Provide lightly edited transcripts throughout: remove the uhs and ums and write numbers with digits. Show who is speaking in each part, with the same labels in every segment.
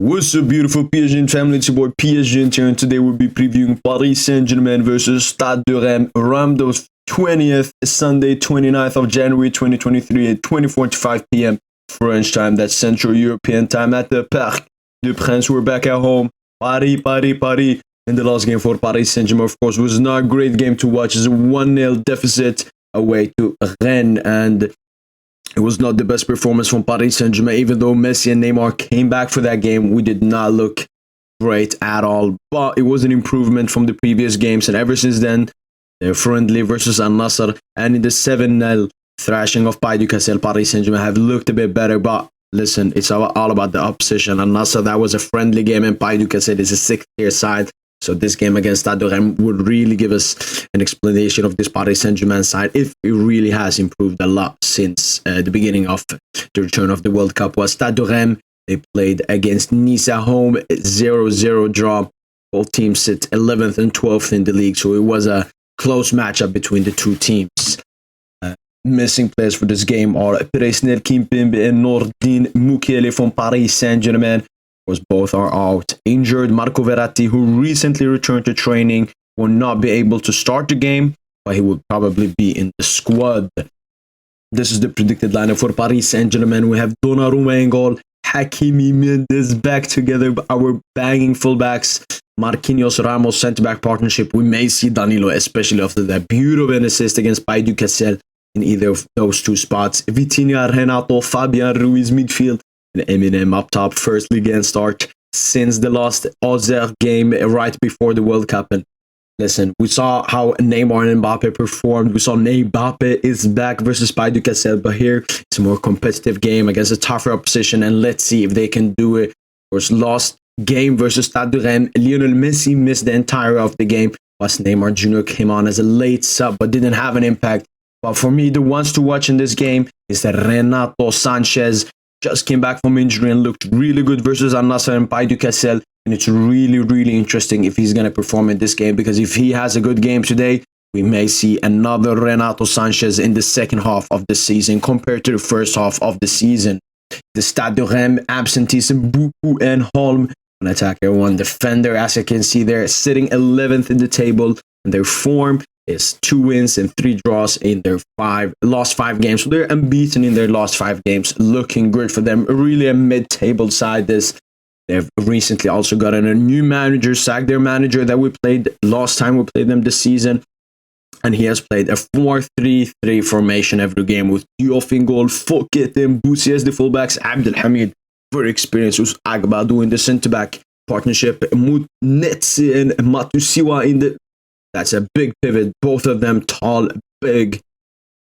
Speaker 1: What's up, beautiful PSGINT family? It's your boy PSGINT here, and today we'll be previewing Paris Saint-Germain versus Stade De Reims, around 20th, Sunday, 29th of January 2023 at 20:45 p.m. French time. That's Central European time at the Parc de Princes. We're back at home. Paris. And the last game for Paris Saint-Germain, of course, was not a great game to watch. It's a 1-0 deficit away to Rennes, and it was not the best performance from Paris Saint-Germain. Even though Messi and Neymar came back for that game, we did not look great at all. But it was an improvement from the previous games, and ever since then, they're friendly versus Al Nassr, and in the 7-0 thrashing of Paris Saint-Germain have looked a bit better. But listen, it's all about the opposition. Al Nassr, that was a friendly game, and Paris is a sixth-tier side. So this game against Stade De Reims would really give us an explanation of this Paris Saint-Germain side, if it really has improved a lot since the beginning of the return of the World Cup. Was Stade De Reims, they played against Nice at home, 0-0 draw. Both teams sit 11th and 12th in the league, so it was a close matchup between the two teams. Missing players for this game are Presnel Kimpembe and Nordin Mukiele from Paris Saint-Germain. Both are out injured. Marco Verratti, who recently returned to training, will not be able to start the game, but he will probably be in the squad. This is the predicted lineup for Paris Saint-Germain. We have Donnarumma in goal, Hakimi, Mendes back together, our banging fullbacks, Marquinhos, Ramos centre-back partnership. We may see Danilo, especially after that beautiful assist against Paris Saint-Germain, in either of those two spots. Vitinha, Renato, Fabian Ruiz midfield, and Eminem up top. First Ligue start since the last Auxerre game right before the World Cup. And listen, we saw how Neymar and Mbappe performed. We saw Mbappe is back versus Paris, but here it's a more competitive game against a tougher opposition, and let's see if they can do it. Of course, last game versus Stade De Reims, Lionel Messi missed the entire of the game, whilst Neymar Jr. came on as a late sub but didn't have an impact. But for me, the ones to watch in this game is that Renato Sanchez just came back from injury and looked really good versus Al Nassr and Paris. And it's really interesting if he's going to perform in this game, because if he has a good game today, we may see another Renato Sanchez in the second half of the season compared to the first half of the season. The Stade De Reims absentees Buku and Holm, an attacker, one defender, as you can see there, sitting 11th in the table, and their form is 2 wins and 3 draws in their last 5 games. So they're unbeaten in their last 5 games, looking good for them. Really a mid-table side. They've recently also gotten a new manager, sacked their manager that we played last time we played them this season, and he has played a 4-3-3 formation every game with Diouf in goal, Fouquet and Boussi as the fullbacks, Abdelhamid, very experienced, with Agba doing the centre-back partnership, Moutnetsi and Matusiwa in the... That's a big pivot. Both of them tall, big.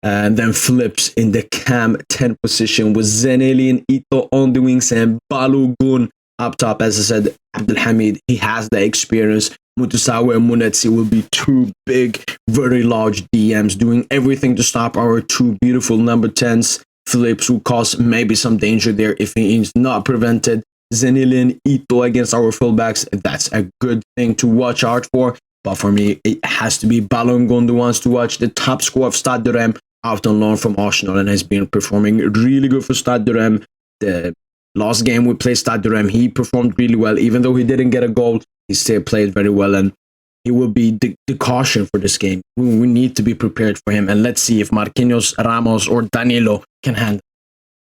Speaker 1: And then flips in the cam 10 position with Zeneli and Ito on the wings and Balogun up top. As I said, Abdelhamid, he has the experience. Mutusawa and Munetsi will be 2 big, very large DMs doing everything to stop our 2 beautiful number 10s. Flips will cause maybe some danger there if he is not prevented. Zeneli and Ito against our fullbacks. That's a good thing to watch out for. But for me, it has to be Balogun, the ones to watch. The top scorer of Stade De Reims, out on loan from Arsenal, and has been performing really good for Stade De Reims. The last game we played Stade De Reims, he performed really well. Even though he didn't get a goal, he still played very well, and he will be the caution for this game. We need to be prepared for him, and let's see if Marquinhos, Ramos, or Danilo can handle.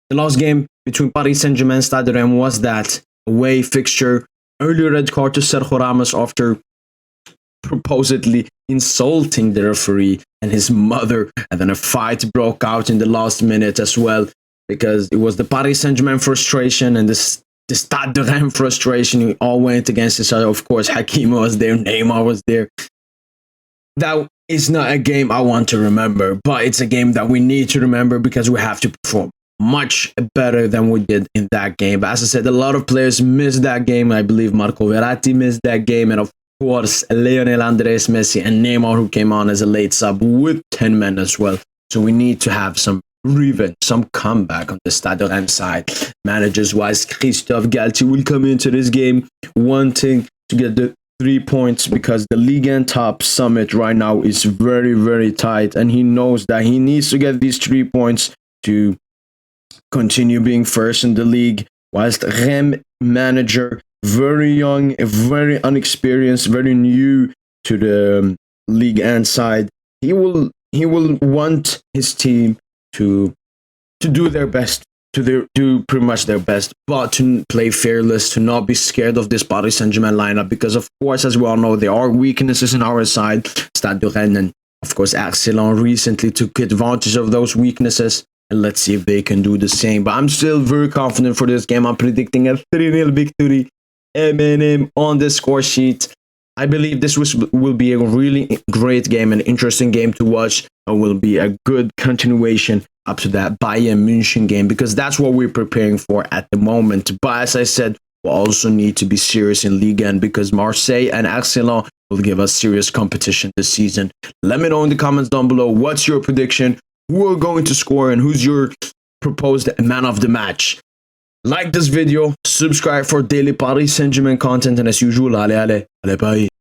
Speaker 1: The last game between Paris Saint-Germain and Stade De Reims was that away fixture. Early red card to Sergio Ramos after supposedly insulting the referee and his mother, and then a fight broke out in the last minute as well, because it was the Paris Saint-Germain frustration and the Stade De Reims frustration. We all went against each other. Of course, Hakimi was there, Neymar was there. That is not a game I want to remember, but it's a game that we need to remember because we have to perform much better than we did in that game. But as I said, a lot of players missed that game. I believe Marco Verratti missed that game, and of course, Lionel Andres Messi and Neymar, who came on as a late sub with 10 men as well. So we need to have some revenge, some comeback on the Stade De Reims side. Managers-wise, Christophe Galtier will come into this game wanting to get the 3 points, because the Ligue top summit right now is very tight, and he knows that he needs to get these 3 points to continue being first in the league whilst Reims manager, very young, very unexperienced, very new to the Ligue 1 side, he will want his team to do their best, do pretty much their best, but to play fearless, to not be scared of this Paris Saint-Germain lineup, because of course, as we all know, there are weaknesses in our side. Stade De Reims and of course Watchalong recently took advantage of those weaknesses, and let's see if they can do the same. But I'm still very confident for this game. I'm predicting a 3-0 victory, M&M on the score sheet. I believe this will be a really great game, an interesting game to watch, and will be a good continuation up to that Bayern München game, because that's what we're preparing for at the moment. But as I said, we also need to be serious in Ligue 1, because Marseille and Watchalong will give us serious competition this season. Let me know in the comments down below, what's your prediction? Who are going to score and who's your proposed man of the match? Like this video, subscribe for daily Paris Saint-Germain content, and as usual, allez, bye.